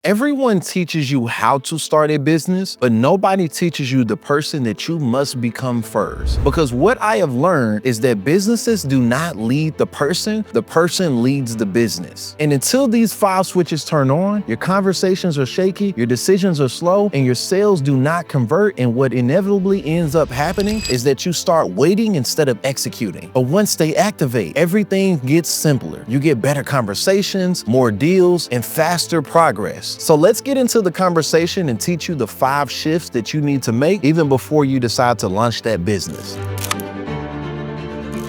Everyone teaches you how to start a business, but nobody teaches you the person that you must become first. Because what I have learned is that businesses do not lead the person leads the business. And until these 5 switches turn on, your conversations are shaky, your decisions are slow, and your sales do not convert. And what inevitably ends up happening is that you start waiting instead of executing. But once they activate, everything gets simpler. You get better conversations, more deals, and faster progress. So let's get into the conversation and teach you the 5 shifts that you need to make even before you decide to launch that business.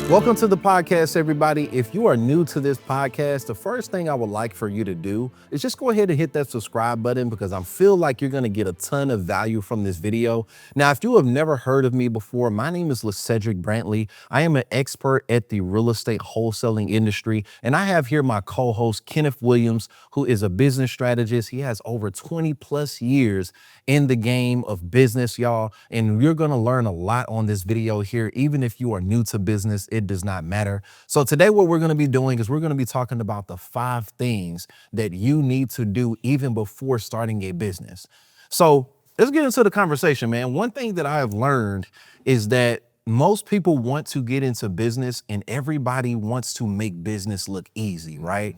Welcome to the podcast, everybody. If you are new to this podcast, the first thing I would like for you to do is just go ahead and hit that subscribe button because I feel like you're going to get a ton of value from this video. Now, if you have never heard of me before, my name is Lacedrick Brantley. I am an expert at the real estate wholesaling industry, and I have here my co-host, Kenneth Williams, who is a business strategist. He has over 20 plus years in the game of business, y'all, and you're going to learn a lot on this video here. Even if you are new to business, it does not matter. So today what we're going to be doing is we're going to be talking about the 5 things that you need to do even before starting a business. So let's get into the conversation, man. One thing that I have learned is that most people want to get into business and everybody wants to make business look easy, right?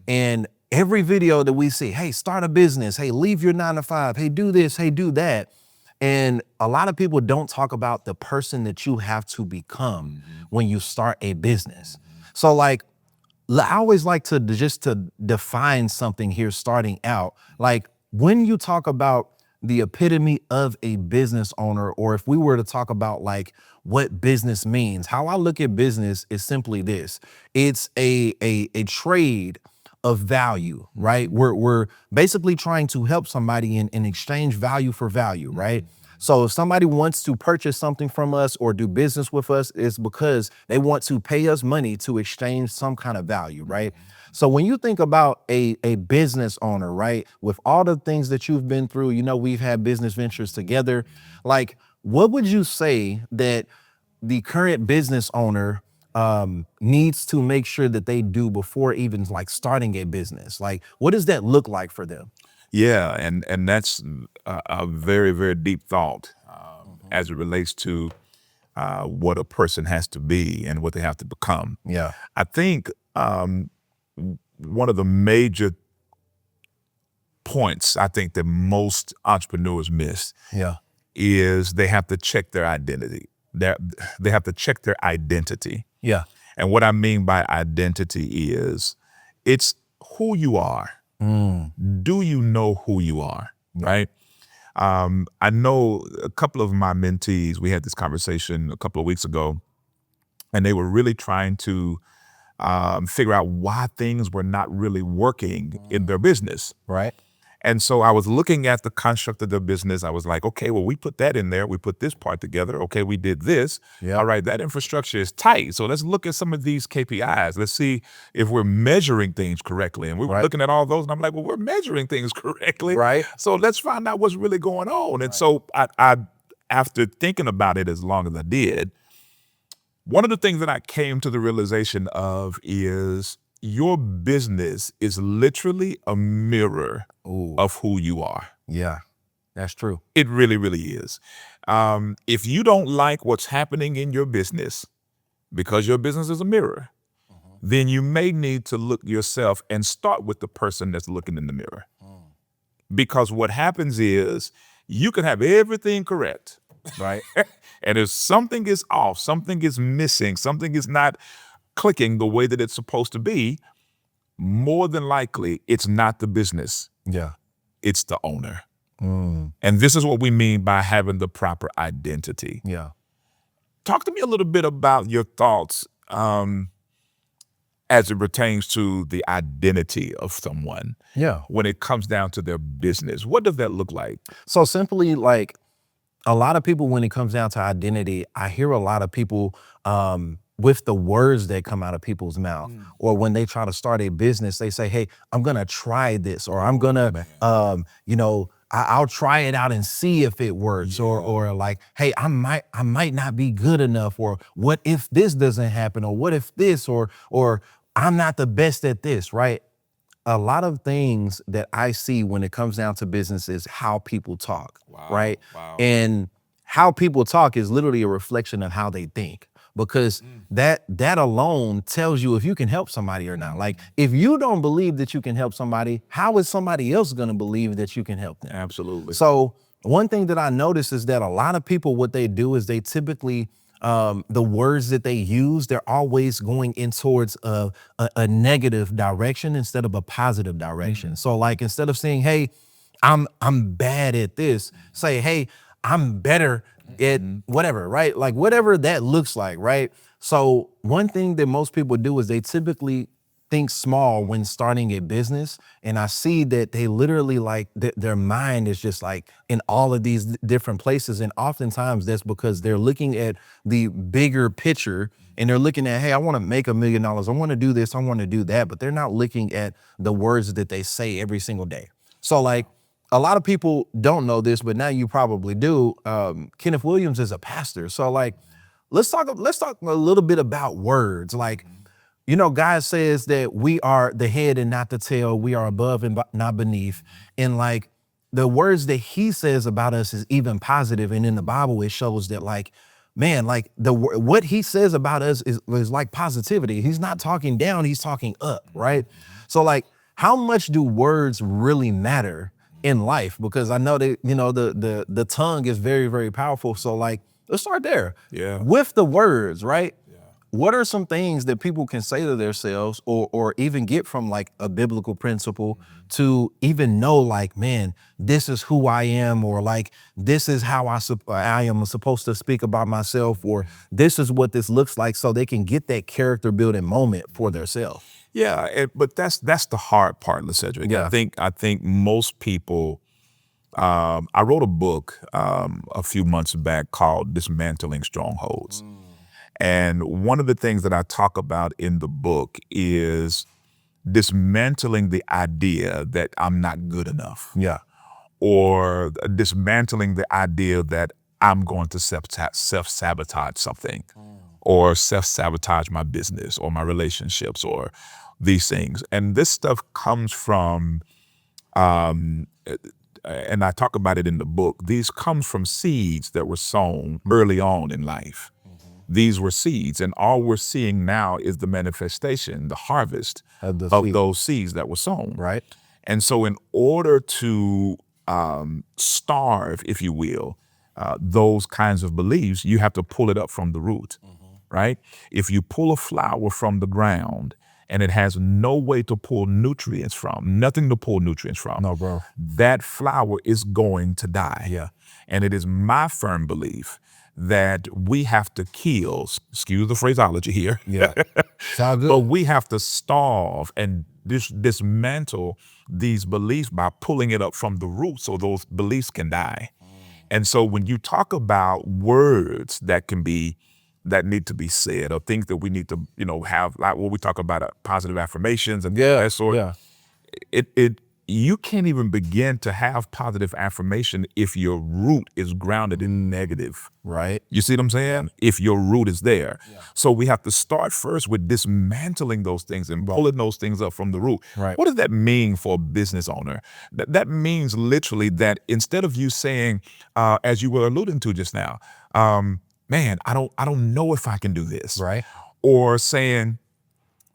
And every video that we see, hey, start a business, hey, leave your 9 to 5, hey, do this, hey, do that. And a lot of people don't talk about the person that you have to become when you start a business. So like, I always like to define something here starting out. Like when you talk about the epitome of a business owner, or if we were to talk about like what business means, how I look at business is simply this. It's a trade of value, right? We're basically trying to help somebody in exchange value for value, right? So if somebody wants to purchase something from us or do business with us, it's because they want to pay us money to exchange some kind of value, right? So when you think about a business owner, right, with all the things that you've been through, you know, we've had business ventures together, like what would you say that the current business owner needs to make sure that they do before even like starting a business? Like, what does that look like for them? Yeah, and that's a very, very deep thought as it relates to what a person has to be and what they have to become. Yeah. I think one of the major points I think that most entrepreneurs miss is they have to check their identity. They have to check their identity. Yeah. And what I mean by identity is it's who you are. Do you know who you are, right? I know a couple of my mentees, we had this conversation a couple of weeks ago, and they were really trying to figure out why things were not really working in their business. Right. And so I was looking at the construct of the business. I was like, okay, well, we put that in there. We put this part together. Okay, we did this. Yeah. All right, that infrastructure is tight. So let's look at some of these KPIs. Let's see if we're measuring things correctly. And we were looking at all those, and I'm like, well, we're measuring things correctly. Right. So let's find out what's really going on. And so I, after thinking about it as long as I did, one of the things that I came to the realization of is your business is literally a mirror of who you are. Yeah, that's true. It really, really is. If you don't like what's happening in your business, because your business is a mirror, then you may need to look yourself and start with the person that's looking in the mirror. Because what happens is you can have everything correct, right? And if something is off, something is missing, something is not clicking the way that it's supposed to be, more than likely it's not the business. Yeah. It's the owner. And this is what we mean by having the proper identity. Yeah. Talk to me a little bit about your thoughts as it pertains to the identity of someone. Yeah. When it comes down to their business. What does that look like? So simply, like, a lot of people, when it comes down to identity, I hear a lot of people with the words that come out of people's mouth, or when they try to start a business, they say, hey, I'm gonna try this, or I'm gonna, I'll try it out and see if it works, or like, hey, I might not be good enough, or what if this doesn't happen, or what if this, or I'm not the best at this, right? a lot of things that I see when it comes down to business is how people talk, right? Wow. And how people talk is literally a reflection of how they think, because that alone tells you if you can help somebody or not. Like, if you don't believe that you can help somebody, how is somebody else going to believe that you can help them? Absolutely. So one thing that I notice is that a lot of people, what they do is they typically, the words that they use, they're always going in towards a negative direction instead of a positive direction. So like, instead of saying, hey, I'm bad at this, say, hey, I'm better at whatever, right? Like, whatever that looks like, right? So one thing that most people do is they typically think small when starting a business, and I see that they literally, like, their mind is just like in all of these different places, and oftentimes that's because they're looking at the bigger picture, and they're looking at, hey, I want to make $1 million, I want to do this, I want to do that, but they're not looking at the words that they say every single day. So like, a lot of people don't know this, but now you probably do. Kenneth Williams is a pastor, so like, let's talk a little bit about words. Like, God says that we are the head and not the tail. We are above and not beneath. And like, the words that he says about us is even positive. And in the Bible, it shows that, like, man, like, what he says about us is like positivity. He's not talking down, he's talking up, right? So like, how much do words really matter in life? Because I know that, the tongue is very, very powerful. So like, let's start there. Yeah. With the words, right? What are some things that people can say to themselves, or even get from like a biblical principle, to even know, like, man, this is who I am, or like, this is how I am supposed to speak about myself, or this is what this looks like, so they can get that character building moment for themselves? Yeah, but that's the hard part, Lacedrick. Yeah. I think most people. I wrote a book a few months back called "Dismantling Strongholds," and one of the things that I talk about in the book is dismantling the idea that I'm not good enough, Yeah. or dismantling the idea that I'm going to self-sabotage something, or self-sabotage my business or my relationships or these things. And this stuff comes from, and I talk about it in the book, these comes from seeds that were sown early on in life. These were seeds, and all we're seeing now is the manifestation, the harvest Of the of seed. those seeds that were sown. Right. And so in order to starve, if you will, those kinds of beliefs, you have to pull it up from the root, right? If you pull a flower from the ground and it has no way to pull nutrients from, nothing to pull nutrients from, No, bro. that flower is going to die. Yeah. And it is my firm belief that we have to kill, excuse the phraseology here, Yeah. Sound good. but we have to starve and dismantle these beliefs by pulling it up from the root so those beliefs can die. And so when you talk about words that need to be said, or things that we need to, have, like what we talk about, positive affirmations and that sort, Yeah. you can't even begin to have positive affirmation if your root is grounded in negative. Right. You see what I'm saying? If your root is there. So we have to start first with dismantling those things and pulling those things up from the root. Right. What does that mean for a business owner? That means literally that instead of you saying, as you were alluding to just now, man, I don't know if I can do this. Right. Or saying,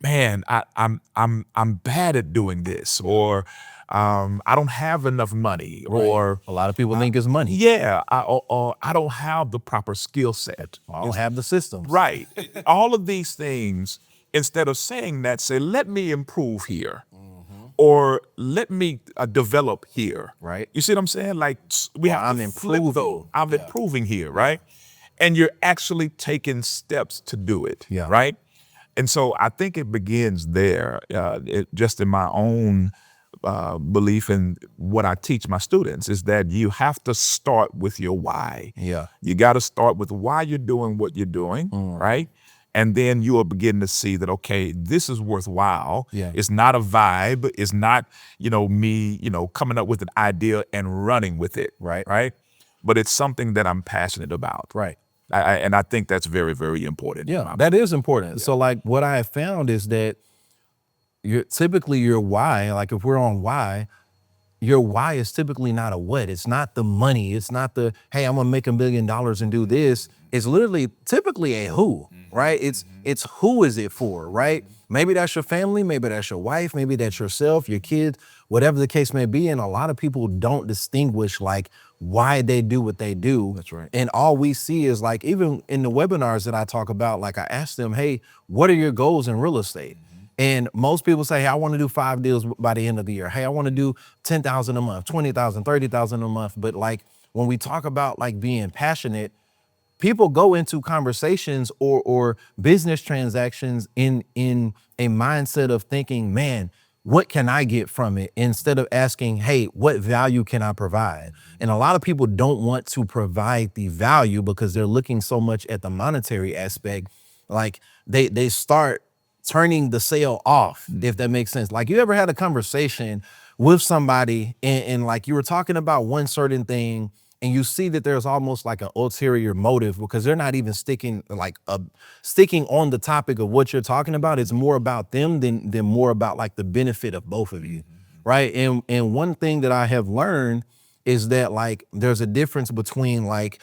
man, I'm bad at doing this, or I don't have enough money, or A lot of people think it's money. yeah, or I don't have the proper skill set. I don't have the systems. Right. All of these things, instead of saying that, say, let me improve here, or let me develop here. Right. You see what I'm saying? Like, we have I'm to flip improving. those. I'm improving here, right? And you're actually taking steps to do it, Yeah. right? And so I think it begins there, just in my own belief, and what I teach my students is that you have to start with your why. Yeah. You got to start with why you're doing what you're doing, right? And then you will begin to see that, okay, this is worthwhile. Yeah. It's not a vibe. It's not, me, coming up with an idea and running with it. Right. Right. But it's something that I'm passionate about. Right. And I think that's very, very important. Yeah, that is important. So like, what I have found is that typically your why, like if we're on why, your why is typically not a what. It's not the money. It's not the, hey, I'm gonna make $1 million and do this. It's literally typically a who, right? It's who is it for, right? Maybe that's your family, maybe that's your wife, maybe that's yourself, your kids, whatever the case may be. And a lot of people don't distinguish like why they do what they do. That's right. And all we see is like, even in the webinars that I talk about, like I ask them, hey, what are your goals in real estate? And most people say, hey, I want to do 5 deals by the end of the year. Hey, I want to do 10,000 a month, 20,000, 30,000 a month. But like when we talk about like being passionate, people go into conversations or business transactions in a mindset of thinking, man, what can I get from it? Instead of asking, hey, what value can I provide? And a lot of people don't want to provide the value because they're looking so much at the monetary aspect. Like they start turning the sale off, if that makes sense. Like, you ever had a conversation with somebody and like you were talking about one certain thing and you see that there's almost like an ulterior motive because they're not even sticking on the topic of what you're talking about. It's more about them than more about like the benefit of both of you, right? And one thing that I have learned is that like there's a difference between like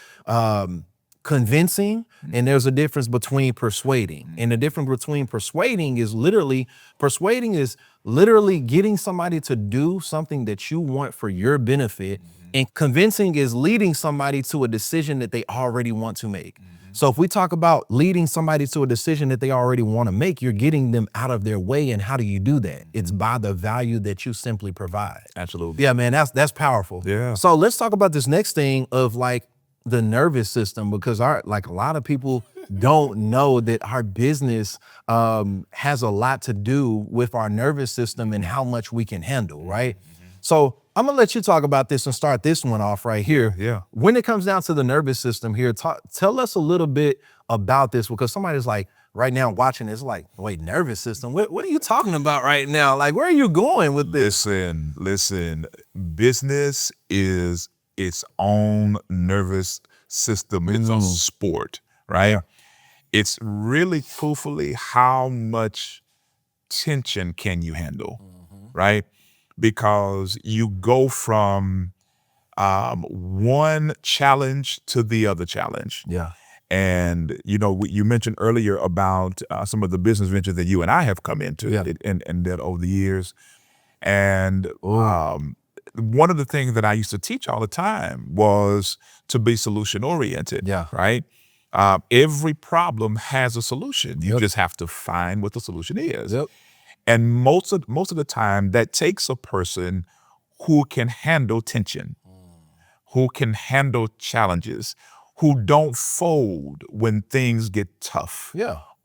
convincing and there's a difference between persuading. And the difference between persuading is literally getting somebody to do something that you want for your benefit. And convincing is leading somebody to a decision that they already want to make. So if we talk about leading somebody to a decision that they already want to make, you're getting them out of their way. And how do you do that? It's by the value that you simply provide. Absolutely. Yeah, man, that's powerful. Yeah. So let's talk about this next thing of like the nervous system, because a lot of people don't know that our business has a lot to do with our nervous system and how much we can handle, right? So I'm gonna let you talk about this and start this one off right here. Yeah. When it comes down to the nervous system here, tell us a little bit about this, because somebody's like right now watching this like, wait, nervous system? What are you talking about right now? Like, where are you going with this? Listen, business is its own nervous system. It's a sport, right? It's really truthfully how much tension can you handle, right? Because you go from one challenge to the other challenge. Yeah. And, you mentioned earlier about some of the business ventures that you and I have come into and that over the years. And one of the things that I used to teach all the time was to be solution oriented, right? Every problem has a solution. You just have to find what the solution is. And most of the time, that takes a person who can handle tension, who can handle challenges, who don't fold when things get tough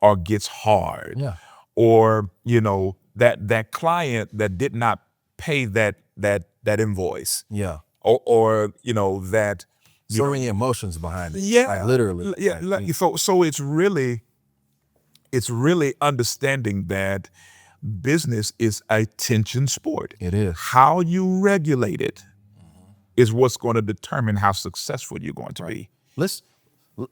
or gets hard. Or, that client that did not pay that invoice. Or that So many emotions behind it. Yeah. Like, literally. So it's really understanding that business is a tension sport. It is. How you regulate it is what's going to determine how successful you're going to be.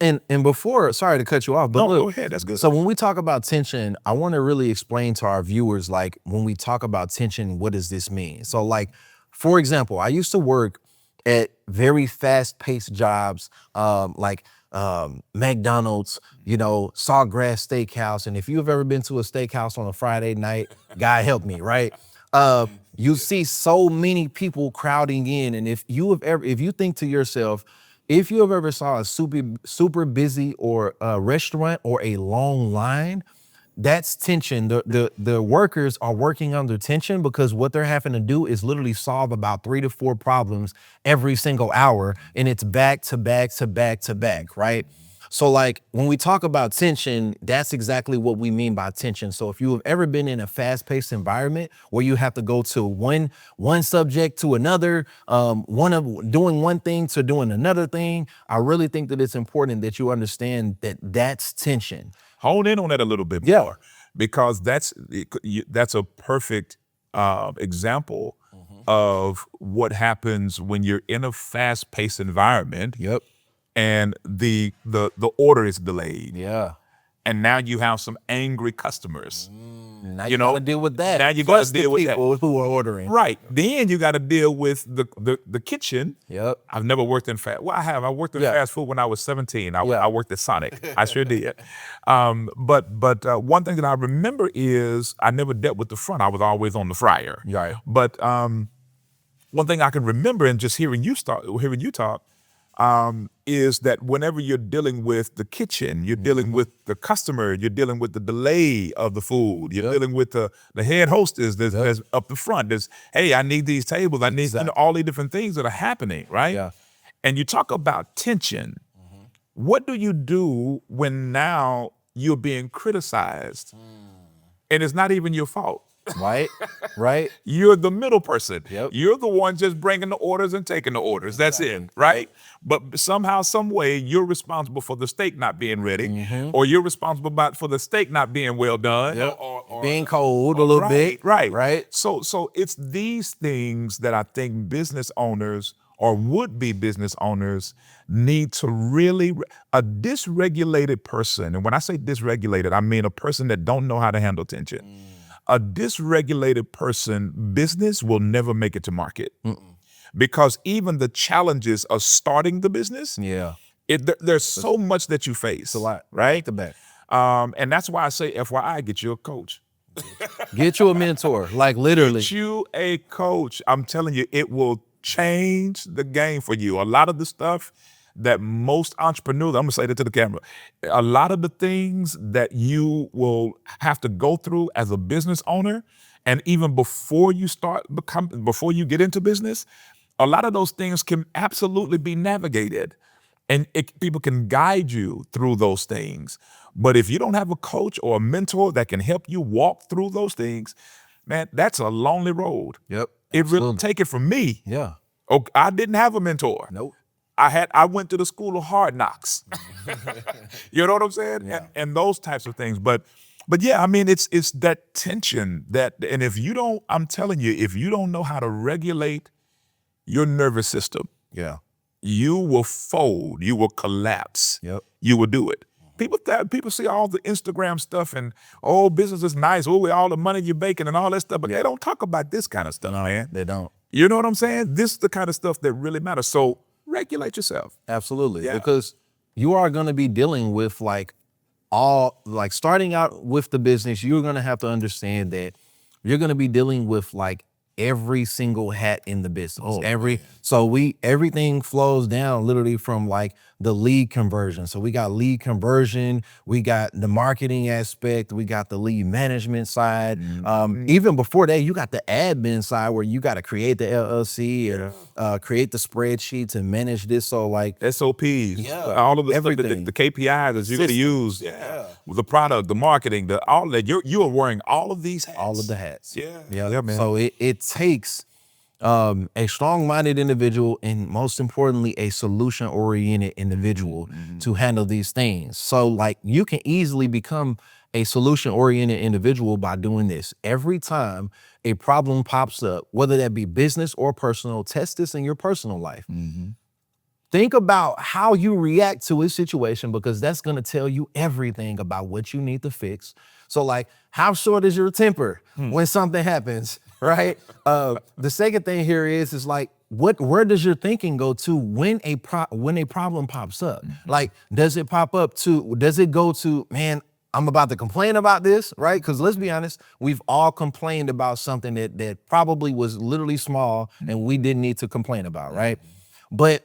And before, sorry to cut you off, but look, go ahead, that's good. So when we talk about tension, I want to really explain to our viewers, like, when we talk about tension, what does this mean? So like, for example, I used to work at very fast-paced jobs, like McDonald's, Sawgrass Steakhouse. And if you've ever been to a steakhouse on a Friday night, God help me, right? You see so many people crowding in. And if you think to yourself, if you have ever saw a super busy or a restaurant or a long line, that's tension. The workers are working under tension because what they're having to do is literally solve about 3 to 4 problems every single hour, and it's back to back to back to back, right? So like when we talk about tension, that's exactly what we mean by tension. So if you have ever been in a fast-paced environment where you have to go to one subject to another, doing one thing to doing another thing, I really think that it's important that you understand that that's tension. Hone in on that a little bit more, because that's a perfect example of what happens when you're in a fast-paced environment. And the order is delayed. And now you have some angry customers. Now you got to deal with that. Now you got Plus to deal the with that. people who are ordering. Right. Then you got to deal with the kitchen. Yep. I've never worked in fast. Well, I have. I worked in fast food when I was 17. I worked at Sonic. I sure did. But one thing that I remember is I never dealt with the front. I was always on the fryer. Right. But one thing I can remember, and just hearing you talk, is that whenever you're dealing with the kitchen, you're dealing with the customer, you're dealing with the delay of the food, you're dealing with the head hostess that's up the front. There's, hey, I need these tables, I need all these different things that are happening, right? Yeah. And you talk about tension. What do you do when now you're being criticized and it's not even your fault? Right. Right. You're the middle person. Yep. You're the one just bringing the orders and taking the orders. That's it, right? But somehow, some way, you're responsible for the steak not being ready, or you're responsible for the steak not being well done, or being cold a little bit. Right. Right. So it's these things that I think business owners or would-be business owners need to really, a dysregulated person, and when I say dysregulated, I mean a person that don't know how to handle tension. A dysregulated person, business will never make it to market. Because even the challenges of starting the business, there's so much that you face. It's a lot. Right? The back. And that's why I say, FYI, get you a coach. Get you a mentor, like literally. Get you a coach. I'm telling you, it will change the game for you. A lot of the stuff that most entrepreneurs, I'm gonna say that to the camera, a lot of the things that you will have to go through as a business owner, and even before you before you get into business, a lot of those things can absolutely be navigated, and people can guide you through those things. But if you don't have a coach or a mentor that can help you walk through those things, man, that's a lonely road. Yep. It really, take it from me. Yeah. Oh, I didn't have a mentor. Nope. I went to the school of hard knocks. You know what I'm saying? Yeah. And those types of things. But yeah, I mean, it's that tension and if you don't, I'm telling you, if you don't know how to regulate your nervous system, you will fold, you will collapse. Yep. You will do it. People see all the Instagram stuff and, oh, business is nice, oh, all the money you're making and all that stuff, but they don't talk about this kind of stuff, man. They don't. You know what I'm saying? This is the kind of stuff that really matters. So regulate yourself. Absolutely. Yeah. Because you are going to be dealing with starting out with the business, you're going to have to understand that you're going to be dealing with every single hat in the business. Everything flows down literally from the lead conversion. So we got lead conversion, we got the marketing aspect, we got the lead management side. Even before that, you got the admin side where you got to create the LLC and create the spreadsheets and manage this. So SOPs, all of the everything, the KPIs that you're going to use, the product, the marketing, all that. You are wearing all of these hats. All of the hats. Yeah, man. So it takes a strong-minded individual and, most importantly, a solution-oriented individual to handle these things. So you can easily become a solution-oriented individual by doing this. Every time a problem pops up, whether that be business or personal, test this in your personal life. Think about how you react to a situation, because that's going to tell you everything about what you need to fix. So how short is your temper when something happens, right? The second thing here is where does your thinking go to when a problem pops up? Does it go to, man, I'm about to complain about this, right? Because let's be honest, we've all complained about something that probably was literally small and we didn't need to complain about, right? But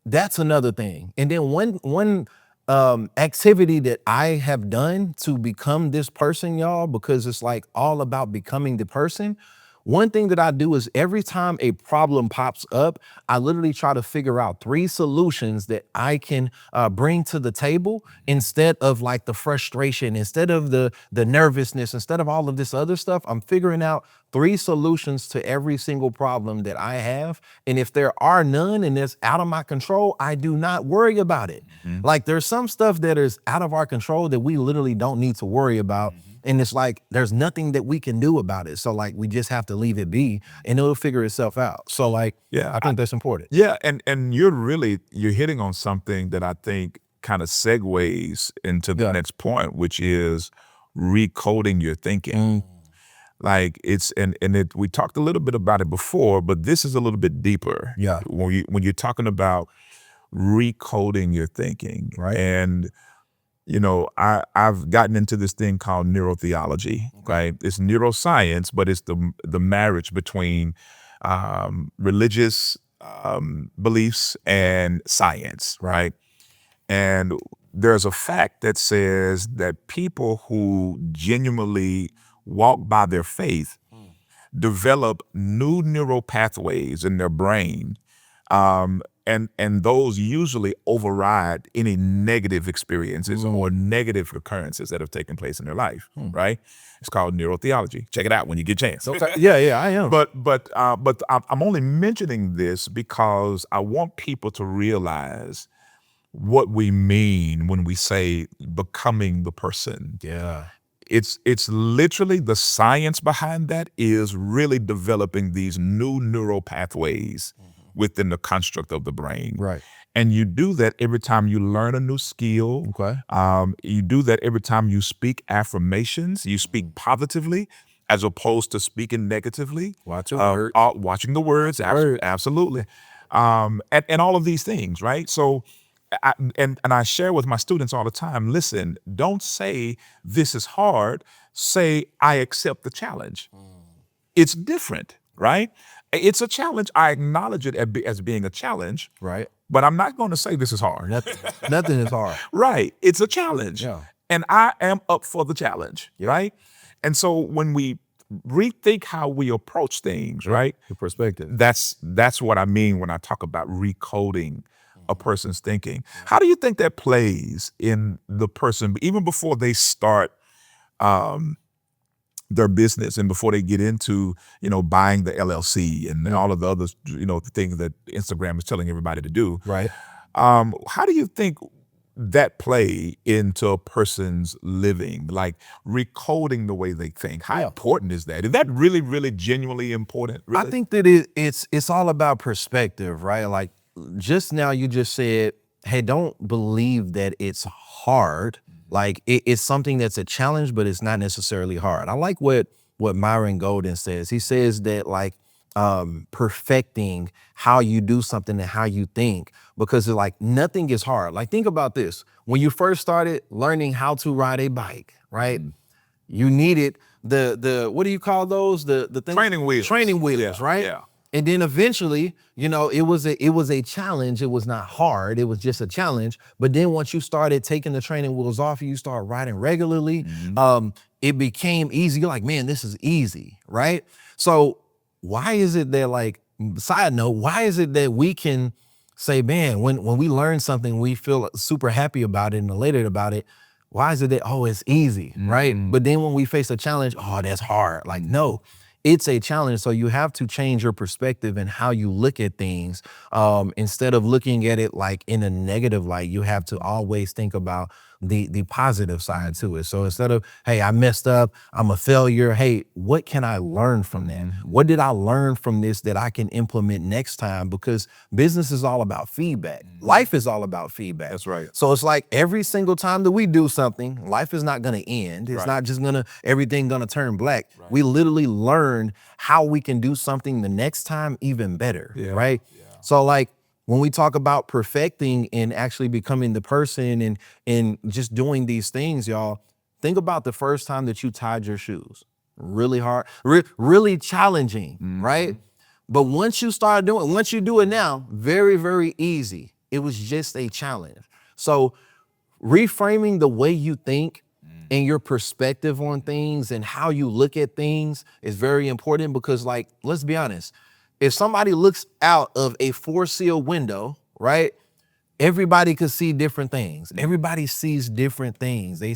that's another thing. And then one activity that I have done to become this person, y'all, because it's all about becoming the person. One thing that I do is every time a problem pops up, I literally try to figure out 3 solutions that I can bring to the table instead of the frustration, instead of the nervousness, instead of all of this other stuff. I'm figuring out 3 solutions to every single problem that I have. And if there are none and it's out of my control, I do not worry about it. There's some stuff that is out of our control that we literally don't need to worry about. And it's there's nothing that we can do about it. So we just have to leave it be and it'll figure itself out. So I think that's important. Yeah, and you're hitting on something that I think kind of segues into the next point, which is recoding your thinking. Like we talked a little bit about it before, but this is a little bit deeper. Yeah. When you're talking about recoding your thinking, Right. and I've gotten into this thing called neurotheology. Right, it's neuroscience, but it's the marriage between religious beliefs and science. Right, and there's a fact that says that people who genuinely walk by their faith develop new neural pathways in their brain, and those usually override any negative experiences or negative occurrences that have taken place in their life. Right? It's called neurotheology. Check it out when you get a chance. Okay. Yeah, I am. But I'm only mentioning this because I want people to realize what we mean when we say becoming the person. Yeah. It's literally, the science behind that is really developing these new neural pathways within the construct of the brain. Right. And you do that every time you learn a new skill. Okay. You do that every time you speak affirmations. You speak positively as opposed to speaking negatively. Watch your words. Watching the words. Absolutely. And all of these things, right? So I share with my students all the time, listen, don't say this is hard, say I accept the challenge. It's different, right? It's a challenge. I acknowledge it as being a challenge, Right. but I'm not going to say this is hard. Nothing is hard. Right. It's a challenge. Yeah. And I am up for the challenge, right? And so when we rethink how we approach things, right? Your perspective. That's what I mean when I talk about recoding a person's thinking. How do you think that plays in the person, even before they start their business and before they get into, buying the LLC and all of the other, the things that Instagram is telling everybody to do? Right. How do you think that play into a person's living, like recoding the way they think? How important is that? Is that really, really genuinely important? Really? I think that it's all about perspective, right? Like just now you just said, hey, don't believe that it's hard. Like it's something that's a challenge, but it's not necessarily hard. I like what Myron Golden says. He says that like perfecting how you do something and how you think, because like nothing is hard. Like think about this. When you first started learning how to ride a bike, right? You needed the what do you call those? The thing, training wheels, right? Yeah. And then eventually, it was a challenge. It was not hard. It was just a challenge. But then once you started taking the training wheels off, you start riding regularly, it became easy. You're like, man, this is easy, right? So why is it that, like, side note, why is it that we can say, man, when we learn something, we feel super happy about it and elated about it? Why is it that, oh, it's easy, right? But then when we face a challenge, oh, that's hard. Like, no. It's a challenge. So you have to change your perspective and how you look at things. Instead of looking at it like in a negative light, you have to always think about the positive side to it. So instead of, hey, I messed up, I'm a failure. Hey, what can I learn from that? What did I learn from this that I can implement next time? Because business is all about feedback. Life is all about feedback. That's right. So it's like every single time that we do something, life is not going to end. It's not just everything going to turn black. We literally learn how we can do something the next time even better, right? So like when we talk about perfecting and actually becoming the person and just doing these things, y'all, think about the first time that you tied your shoes. Really hard, really challenging, right? But once you do it now, very, very easy. It was just a challenge. So reframing the way you think and your perspective on things and how you look at things is very important, because, like, let's be honest, if somebody looks out of a 4-seal window, right, everybody could see different things. Everybody sees different things. They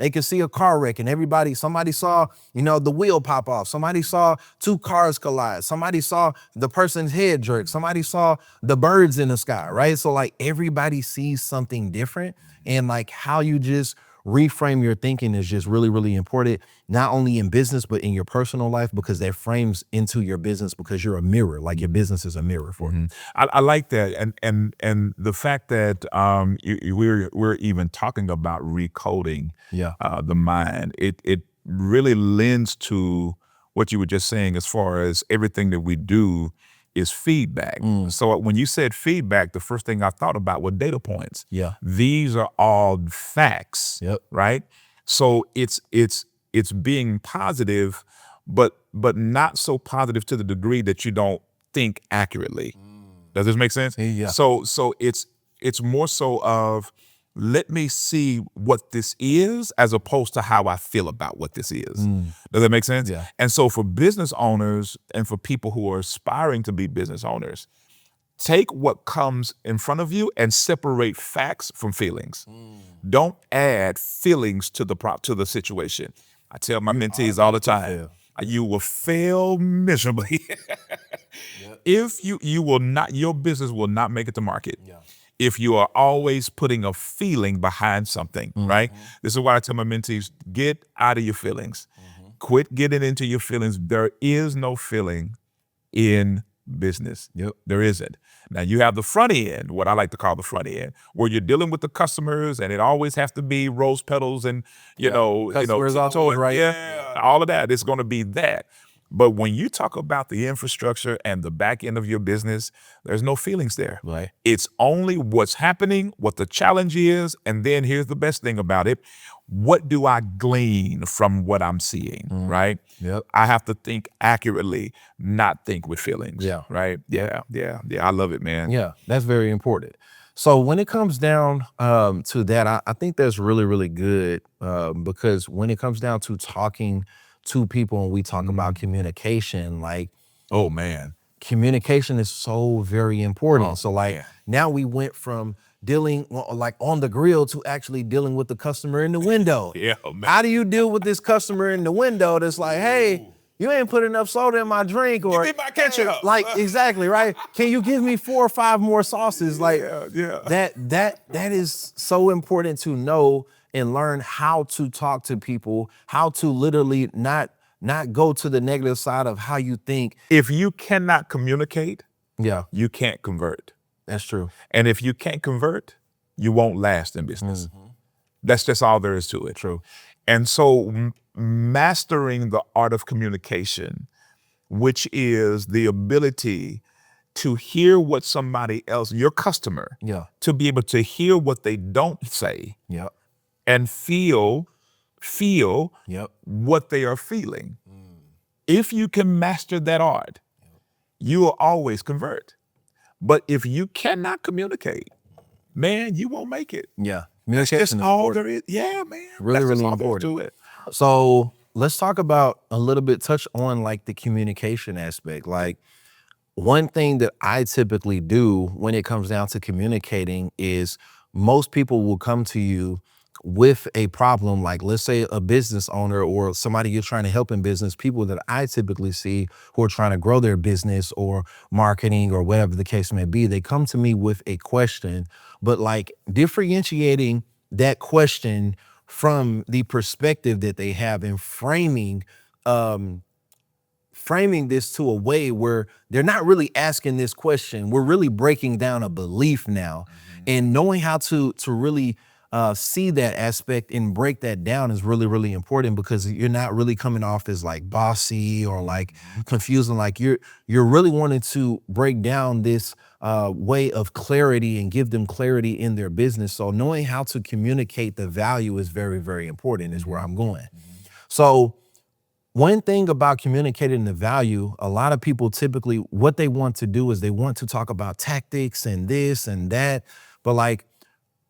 could see a car wreck and somebody saw, the wheel pop off. Somebody saw 2 cars collide. Somebody saw the person's head jerk. Somebody saw the birds in the sky, right? So like everybody sees something different, and like how you just reframe your thinking is just really, really important, not only in business, but in your personal life, because that frames into your business, because you're a mirror, like your business is a mirror for you. I like that, and the fact that we're even talking about recoding the mind. It really lends to what you were just saying as far as everything that we do is feedback. So when you said feedback, the first thing I thought about were data points. Yeah. These are all facts. Yep. Right? So it's being positive, but not so positive to the degree that you don't think accurately. Does this make sense? Yeah. So it's more so of, let me see what this is as opposed to how I feel about what this is. Does that make sense? Yeah. And so for business owners and for people who are aspiring to be business owners, take what comes in front of you and separate facts from feelings. Don't add feelings to the situation. I tell my mentees all the time, you will fail miserably if you will not, your business will not make it to market. If you are always putting a feeling behind something, right? This is why I tell my mentees, get out of your feelings. Quit getting into your feelings. There is no feeling in business. There isn't. Now you have the front end, what I like to call the front end, where you're dealing with the customers, and it always has to be rose petals and Customers all told, right? Yeah, all of that. It's going to be that. But when you talk about the infrastructure and the back end of your business, there's no feelings there. Right. It's only what's happening, what the challenge is, and then here's the best thing about it. What do I glean from what I'm seeing, right? Yep. I have to think accurately, not think with feelings. Yeah. Right? Yeah. I love it, man. Yeah, that's very important. So when it comes down to that, I think that's really, really good because when it comes down to talking to people and we talk about communication, like, Oh, man. communication is so very important. Oh, So like yeah. now we went from dealing like on the grill to actually dealing with the customer in the window. Yeah, man. How do you deal with this customer in the window that's like, hey, you ain't put enough soda in my drink, or Give me my ketchup. like, exactly, right? Can you give me 4 or 5 more sauces? Like Yeah. that is so important to know and learn how to talk to people, how to literally not go to the negative side of how you think. If you cannot communicate, Yeah, you can't convert. that's true. And if you can't convert, you won't last in business. That's just all there is to it. True. And so mastering the art of communication, which is the ability to hear what somebody else, your customer, Yeah. to be able to hear what they don't say Yep. and feel Yep. what they are feeling. If you can master that art, you will always convert. But if you cannot communicate, man, you won't make it. Yeah. That's Communication just is all important. there is. Yeah, man. Really, That's just really all there is important. to it. So let's talk about a little bit, touch on like the communication aspect. Like one thing that I typically do when it comes down to communicating is most people will come to you with a problem, like let's say a business owner or somebody you're trying to help in business, people that I typically see who are trying to grow their business or marketing or whatever the case may be, they come to me with a question, but like differentiating that question from the perspective that they have and framing this to a way where they're not really asking this question. We're really breaking down a belief now, and knowing how to really see that aspect and break that down is really, really important, because you're not really coming off as like bossy or like confusing. Like you're really wanting to break down this way of clarity and give them clarity in their business. So knowing how to communicate the value is very, very important, is where I'm going. So one thing about communicating the value, a lot of people typically, what they want to do is they want to talk about tactics and this and that. But like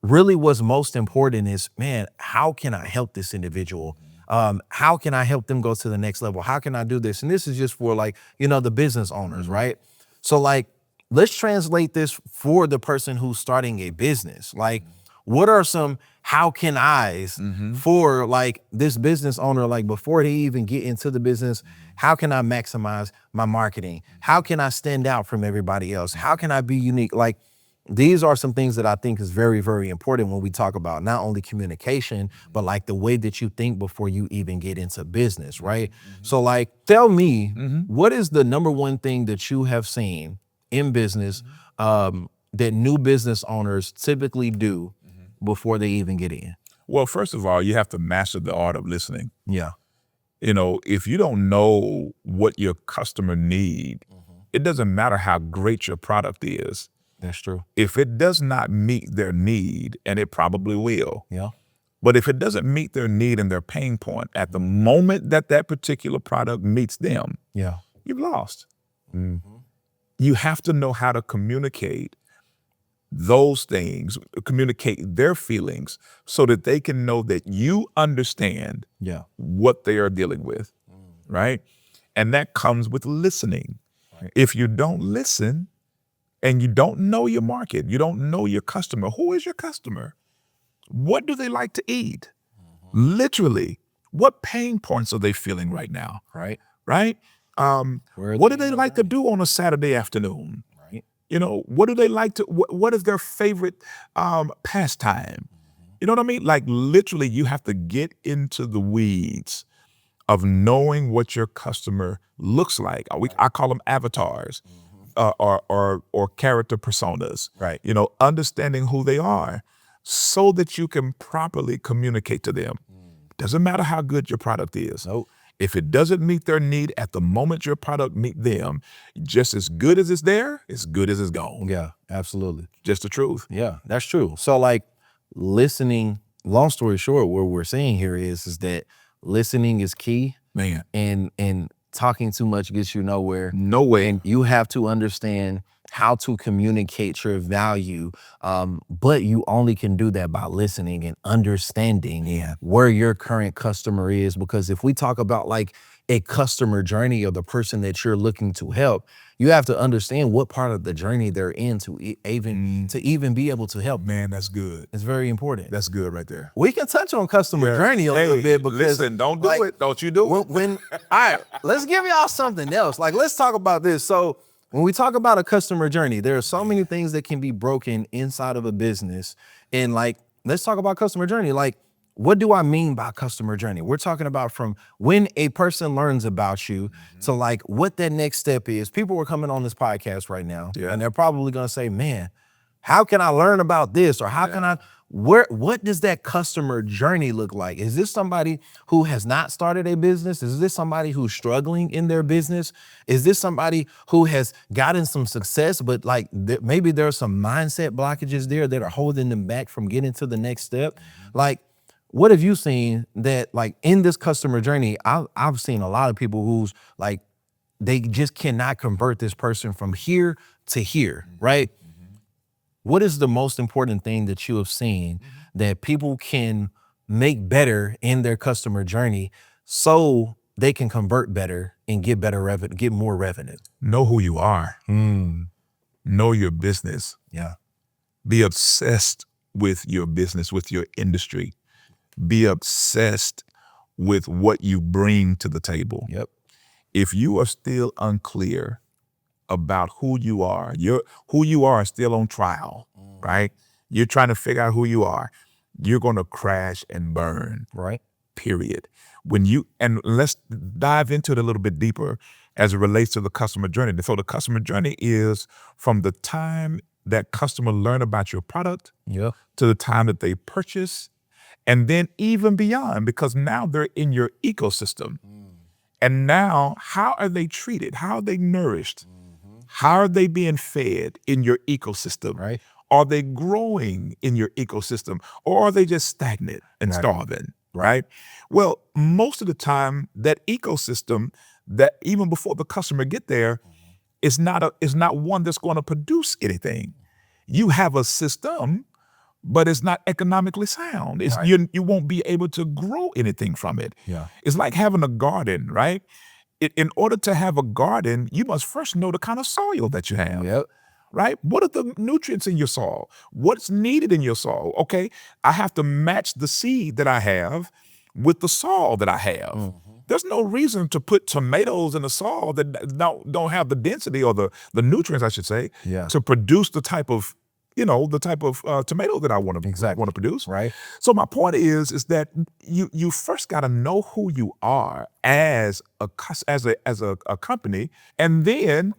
really what's most important is, man, how can I help this individual? How can I help them go to the next level? How can I do this? And this is just for like, the business owners, right? So like, let's translate this for the person who's starting a business. Like, what are some how can I's for like this business owner, like before they even get into the business? How can I maximize my marketing? How can I stand out from everybody else? How can I be unique? Like, these are some things that I think is very, very important when we talk about not only communication, but like the way that you think before you even get into business, right? So like, tell me, what is the number one thing that you have seen in business that new business owners typically do before they even get in? Well, first of all, you have to master the art of listening. Yeah. If you don't know what your customer need, it doesn't matter how great your product is. That's true. If it does not meet their need, and it probably will, Yeah. but if it doesn't meet their need and their pain point at the moment that that particular product meets them, Yeah. you've lost. You have to know how to communicate those things, communicate their feelings so that they can know that you understand Yeah. what they are dealing with, right? And that comes with listening. Right. If you don't listen and you don't know your market, you don't know your customer, who is your customer? What do they like to eat? Literally, what pain points are they feeling right now? Right. Right? Where are What do they they in like their to do on a Saturday afternoon? Right. What do they like to, what is their favorite pastime? You know what I mean? Like literally, you have to get into the weeds of knowing what your customer looks like. I call them avatars or character personas. Right. Understanding who they are so that you can properly communicate to them. Doesn't matter how good your product is. Nope. If it doesn't meet their need at the moment your product meet them, just as good as it's there, as good as it's gone. Yeah, absolutely. Just the truth. Yeah, that's true. So like listening, long story short, what we're saying here is that listening is key, Man, and talking too much gets you nowhere. no way. And you have to understand how to communicate your value. But you only can do that by listening and understanding where your current customer is. Because if we talk about like a customer journey of the person that you're looking to help, you have to understand what part of the journey they're in to even be able to help. Man, that's good. It's very important. That's good right there. We can touch on customer journey a little bit because listen, don't do like, it. Don't you do it. all right, let's give y'all something else. Like, let's talk about this. So when we talk about a customer journey, there are so many things that can be broken inside of a business. And like, let's talk about customer journey. Like, what do I mean by customer journey? We're talking about from when a person learns about you to like what that next step is. People are coming on this podcast right now, and they're probably going to say, man, how can I learn about this? Or how can I, what does that customer journey look like? Is this somebody who has not started a business? Is this somebody who's struggling in their business? Is this somebody who has gotten some success, but like maybe there are some mindset blockages there that are holding them back from getting to the next step? Like, what have you seen that like in this customer journey? I've seen a lot of people who's like, they just cannot convert this person from here to here, right? What is the most important thing that you have seen that people can make better in their customer journey so they can convert better and get better revenue, get more revenue? Know who you are. Know your business. Yeah. Be obsessed with your business, with your industry. Be obsessed with what you bring to the table. Yep. If you are still unclear about who you are is still on trial, right? You're trying to figure out who you are. You're going to crash and burn. Right. Period. And let's dive into it a little bit deeper as it relates to the customer journey. So the customer journey is from the time that customer learn about your product to the time that they purchase, and then even beyond, because now they're in your ecosystem. And now, how are they treated? How are they nourished? How are they being fed in your ecosystem? Right. Are they growing in your ecosystem, or are they just stagnant and starving? Right. Well, most of the time, that ecosystem, that even before the customer get there, is not one that's going to produce anything. You have a system, but it's not economically sound. You won't be able to grow anything from it. Yeah. It's like having a garden, right? In order to have a garden, you must first know the kind of soil that you have. Yep. Right? What are the nutrients in your soil? What's needed in your soil? Okay, I have to match the seed that I have with the soil that I have. There's no reason to put tomatoes in a soil that don't have the density or the nutrients, I should say, to produce the type of tomato that I want to produce. Right. So my point is that you first got to know who you are as a company, and then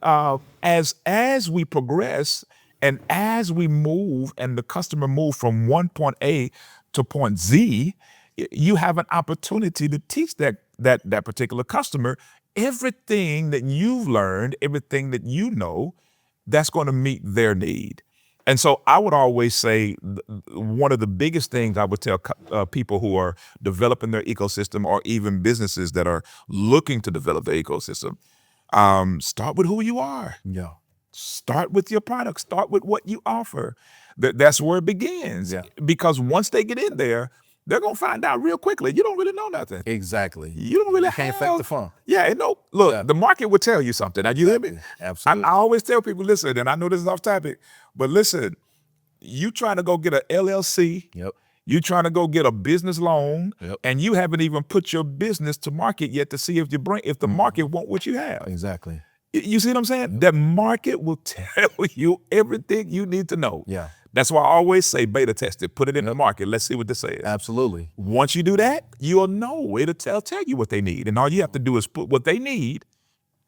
as we progress and as we move and the customer move from one point A to point Z, you have an opportunity to teach that that particular customer everything that you've learned, everything that you know, that's going to meet their need. And so I would always say one of the biggest things I would tell people who are developing their ecosystem, or even businesses that are looking to develop their ecosystem, start with who you are. Yeah. Start with your product. Start with what you offer. That's where it begins. Yeah. Because once they get in there, they're gonna find out real quickly you don't really know nothing. Exactly. You don't really can't fake the fun. Yeah, no. Look, Yeah. the market will tell you something. Now, you hear me? Absolutely. I always tell people, listen, and I know this is off topic, but listen, you trying to go get an LLC. Yep. You trying to go get a business loan, Yep. and you haven't even put your business to market yet to see if the market want what you have. Exactly. You see what I'm saying? That market will tell you everything you need to know. Yeah. That's why I always say beta test it, put it in the market. Let's see what this says. Absolutely. Once you do that, you'll know. It'll tell you what they need. And all you have to do is put what they need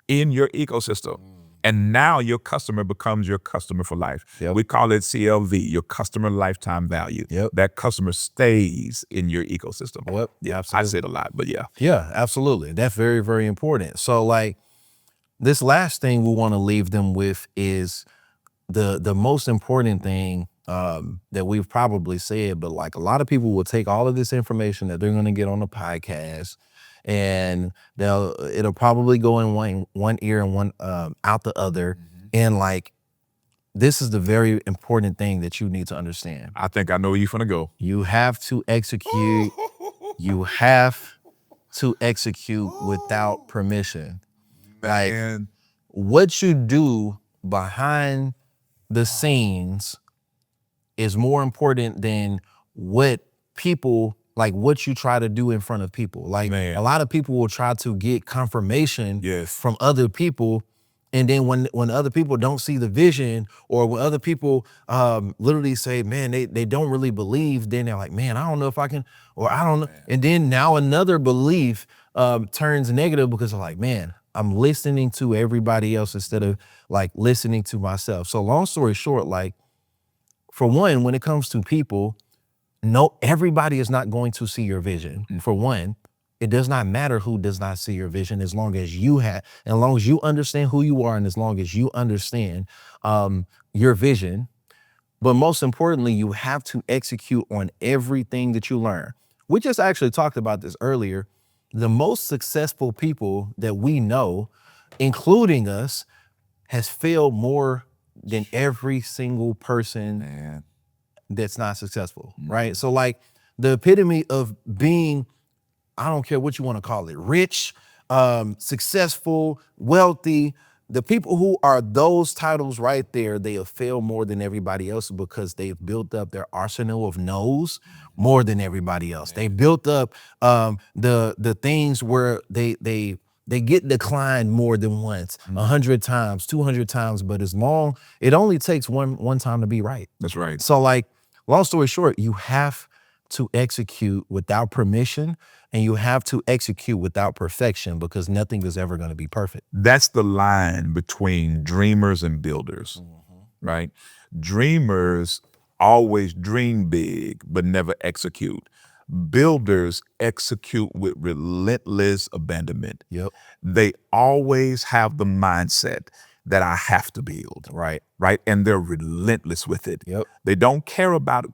in your ecosystem. And now your customer becomes your customer for life. Yep. We call it CLV, your customer lifetime value. Yep. That customer stays in your ecosystem. Yep. Yeah, Absolutely. I said a lot, but yeah. Yeah, absolutely. That's very, very important. So like this last thing we want to leave them with is the most important thing that we've probably said, but like a lot of people will take all of this information that they're going to get on the podcast, and it'll probably go in one ear and one out the other. And like, this is the very important thing that you need to understand. I think I know where you're gonna go. You have to execute. You have to execute without permission. Like, Man. what you do behind the scenes is more important than what you try to do in front of people. Like, Man. a lot of people will try to get confirmation Yes. from other people. And then when other people don't see the vision, or when other people literally say, man, they don't really believe, then they're like, man, I don't know if I can, or I don't know. And then now another belief turns negative because they're like, man, I'm listening to everybody else instead of like listening to myself. So long story short, like, for one, when it comes to people, no, everybody is not going to see your vision. For one, it does not matter who does not see your vision, as long as you understand who you are, and as long as you understand your vision. But most importantly, you have to execute on everything that you learn. We just actually talked about this earlier. The most successful people that we know, including us, has failed more than every single person that's not successful, right? So like, the epitome of being, I don't care what you want to call it, rich, successful, wealthy, the people who are those titles right there, they have failed more than everybody else because they've built up their arsenal of no's more than everybody else. They built up the things where they get declined more than once, 100 times, 200 times, but it only takes one time to be right. That's right. So like, long story short, you have to execute without permission, and you have to execute without perfection, because nothing is ever going to be perfect. That's the line between dreamers and builders, right? Dreamers always dream big, but never execute. Builders execute with relentless abandonment. Yep. They always have the mindset that I have to build, Right. right? And they're relentless with it. Yep. They don't care about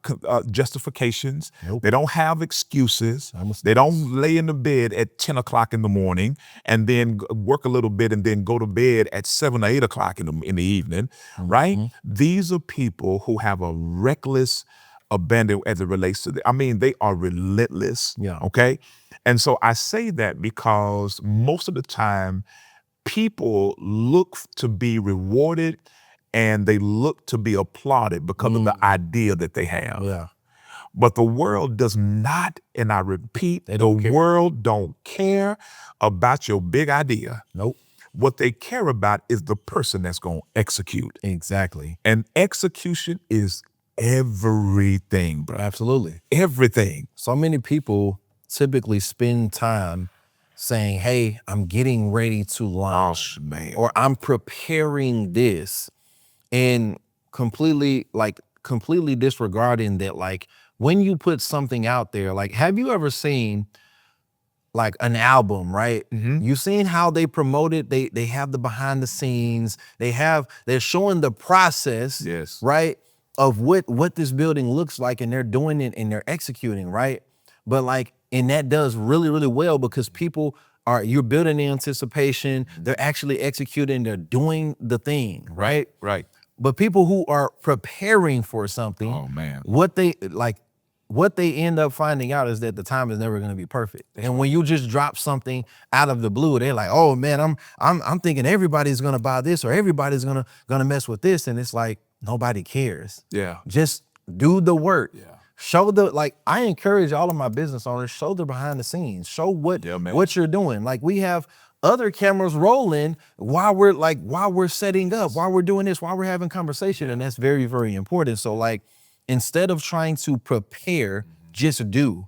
justifications. Nope. They don't have excuses. Almost. They don't lay in the bed at 10 o'clock in the morning and then work a little bit and then go to bed at 7 or 8 o'clock in the evening, right? These are people who have a reckless abandon as it relates to they are relentless, Yeah. okay? And so I say that because most of the time, people look to be rewarded and they look to be applauded because of the idea that they have. Yeah. But the world does not, and I repeat, the world don't care about your big idea. Nope. What they care about is the person that's going to execute. Exactly. And execution is everything, bro. Absolutely. Everything. So many people typically spend time saying, hey, I'm getting ready to launch, man. or I'm preparing this, and completely disregarding that, like, when you put something out there, like, have you ever seen like an album, right? Mm-hmm. You seen how they promote it? They have the behind the scenes. They're showing the process, Yes. right, of what this building looks like, and they're doing it and they're executing, right? But like, and that does really, really well because people you're building the anticipation, they're actually executing, they're doing the thing, right? Right. But people who are preparing for something, Oh man. what they end up finding out is that the time is never going to be perfect. And when you just drop something out of the blue, they're like, "Oh man, I'm thinking everybody's going to buy this or everybody's going to mess with this," and it's like nobody cares. Yeah. Just do the work. Yeah. Show I encourage all of my business owners, show the behind the scenes, show what you're doing. Like, we have other cameras rolling while we're setting up, while we're doing this, while we're having conversation. And that's very, very important. So like, instead of trying to prepare, just do.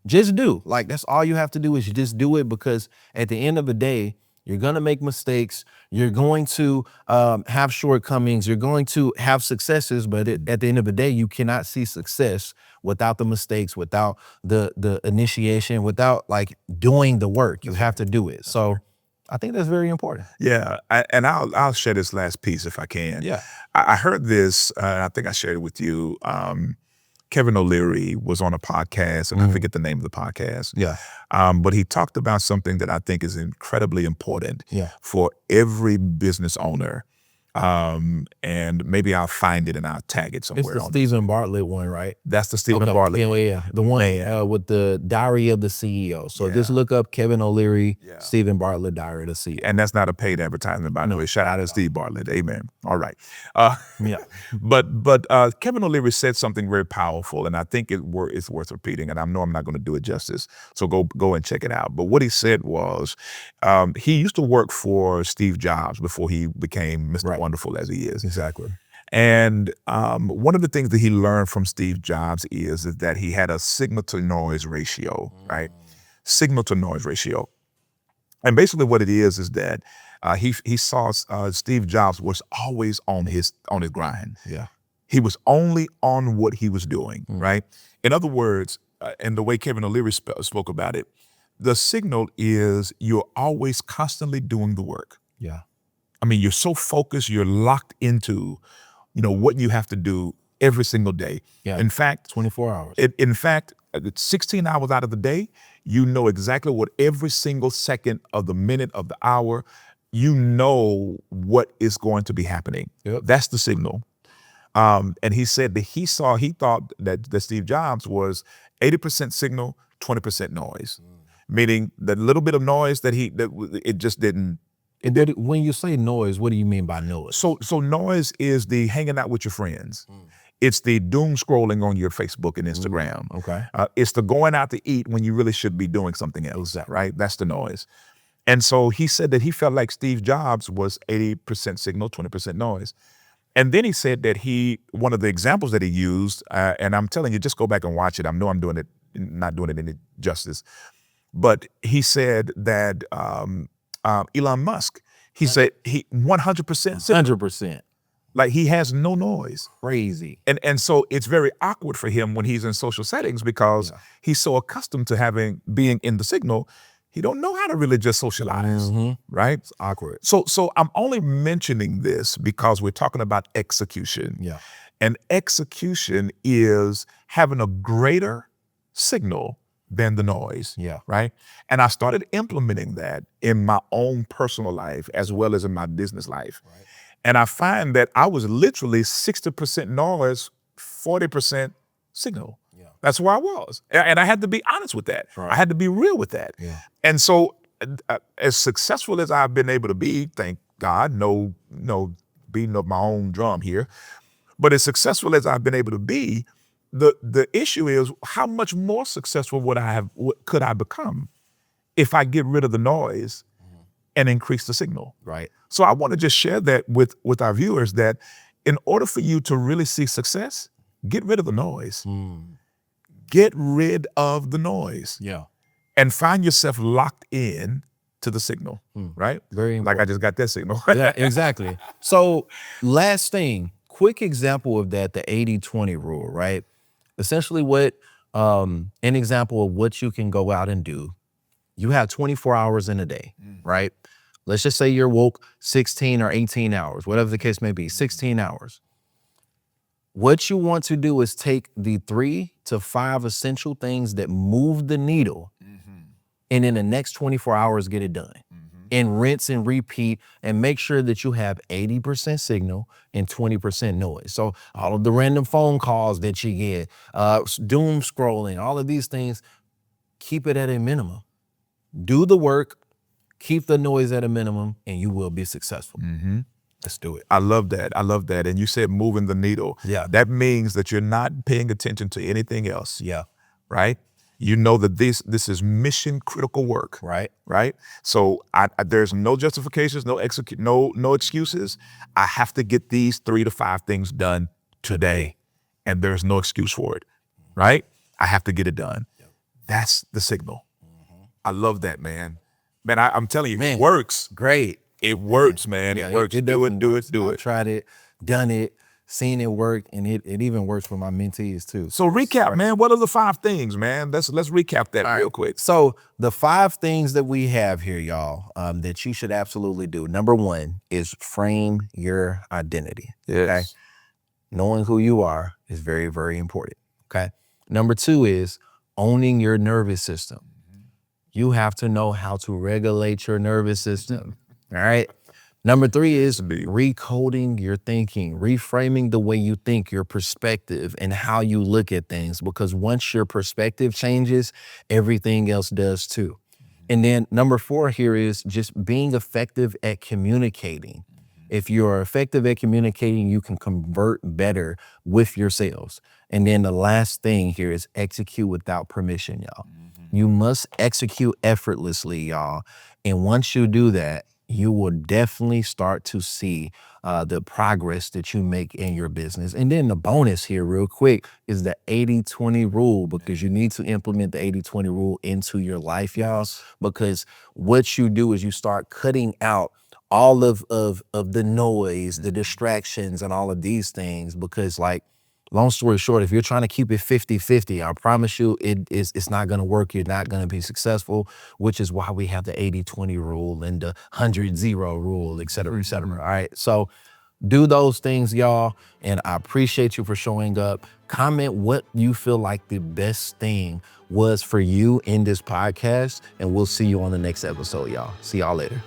Just do. Like, that's all you have to do is just do it, because at the end of the day, you're going to make mistakes. You're going to have shortcomings. You're going to have successes. But at the end of the day, you cannot see success without the mistakes, without the initiation, without like doing the work. You have to do it. So I think that's very important. Yeah, and I'll share this last piece if I can. Yeah. I heard this, I think I shared it with you. Kevin O'Leary was on a podcast, and I forget the name of the podcast. Yeah. But he talked about something that I think is incredibly important Yeah. for every business owner. And maybe I'll find it and I'll tag it It's somewhere. the Stephen Bartlett one, right? That's the Stephen Bartlett. Yeah, the one with the Diary of the CEO. So just look up Kevin O'Leary, Stephen Bartlett, Diary of the CEO. And that's not a paid advertisement, by the way. Shout out to Steve Bartlett. Amen. All right. Yeah. But Kevin O'Leary said something very powerful, and I think it's worth repeating. And I know I'm not going to do it justice, so go and check it out. But what he said was, he used to work for Steve Jobs before he became Mr. Wonderful as he is. Exactly. And one of the things that he learned from Steve Jobs is that he had a signal to noise ratio, right? Signal to noise ratio. And basically what it is that he saw Steve Jobs was always on his grind. Yeah. He was only on what he was doing, right? In other words, and the way Kevin O'Leary spoke about it, the signal is you're always constantly doing the work. Yeah. I mean, you're so focused, you're locked into, what you have to do every single day. Yeah. In fact, 24 hours. In fact, 16 hours out of the day, you know exactly what every single second of the minute of the hour, you know what is going to be happening. Yep. That's the signal. And he said that he thought that Steve Jobs was 80% signal, 20% noise, meaning that little bit of noise that it just didn't. When you say noise, what do you mean by noise? So noise is the hanging out with your friends. It's the doom scrolling on your Facebook and Instagram. Okay. It's the going out to eat when you really should be doing something else, right? That's the noise. And so he said that he felt like Steve Jobs was 80% signal, 20% noise. And then he said that one of the examples that he used, and I'm telling you, just go back and watch it. I know I'm not doing it any justice. But he said that Elon Musk, he said he 100% signal. 100%. Like, he has no noise. Crazy. And so it's very awkward for him when he's in social settings because he's so accustomed to being in the signal, he don't know how to really just socialize, right? It's awkward. So I'm only mentioning this because we're talking about execution. Yeah. And execution is having a greater signal than the noise. Yeah. Right? And I started implementing that in my own personal life as well as in my business life. Right. And I find that I was literally 60% noise, 40% signal. Yeah. That's where I was. And I had to be honest with that. Right. I had to be real with that. Yeah. And so as successful as I've been able to be, thank God, no beating up my own drum here, but as successful as I've been able to be, the issue is how much more successful could I become if I get rid of the noise and increase the signal. Right. So I want to just share that with our viewers that in order for you to really see success, get rid of the noise. Get rid of the noise. Yeah. And find yourself locked in to the signal, right? Very important. Like I just got that signal. Yeah, exactly. So last thing, quick example of that, the 80-20 rule, right? Essentially an example of what you can go out and do. You have 24 hours in a day, right? Let's just say you're woke 16 or 18 hours, whatever the case may be, 16 hours. What you want to do is take the 3 to 5 essential things that move the needle, and in the next 24 hours, get it done. And rinse and repeat, and make sure that you have 80% signal and 20% noise. So all of the random phone calls that you get, doom scrolling, all of these things, keep it at a minimum. Do the work, keep the noise at a minimum, and you will be successful. Let's do it. I love that. I love that. And you said moving the needle. Yeah. That means that you're not paying attention to anything else. Yeah. Right? You know that this is mission critical work. Right. Right? So there's no justifications, no excuses. I have to get these 3 to 5 things done today. And there's no excuse for it. Right? I have to get it done. That's the signal. I love that, man. Man, I'm telling you, it works. Great. It works, man. It works. Do it. I've tried it, done it, seen it work, and it even works for my mentees too. So recap, man. What are the 5 things, man? Let's recap that real quick. So the 5 things that we have here, y'all, that you should absolutely do. Number 1 is frame your identity. Yes. Okay. Knowing who you are is very, very important. Okay. Number 2 is owning your nervous system. You have to know how to regulate your nervous system. All right. Number 3 is recoding your thinking, reframing the way you think, your perspective, and how you look at things. Because once your perspective changes, everything else does too. And then number 4 here is just being effective at communicating. If you're effective at communicating, you can convert better with your sales. And then the last thing here is execute without permission, y'all. You must execute effortlessly, y'all. And once you do that, you will definitely start to see the progress that you make in your business. And then the bonus here real quick is the 80-20 rule, because you need to implement the 80-20 rule into your life, y'all, because what you do is you start cutting out all of the noise, the distractions, and all of these things, because like, long story short, if you're trying to keep it 50-50, I promise you it's not going to work. You're not going to be successful, which is why we have the 80-20 rule and the 100-0 rule, et cetera, et cetera. All right. So do those things, y'all. And I appreciate you for showing up. Comment what you feel like the best thing was for you in this podcast. And we'll see you on the next episode, y'all. See y'all later.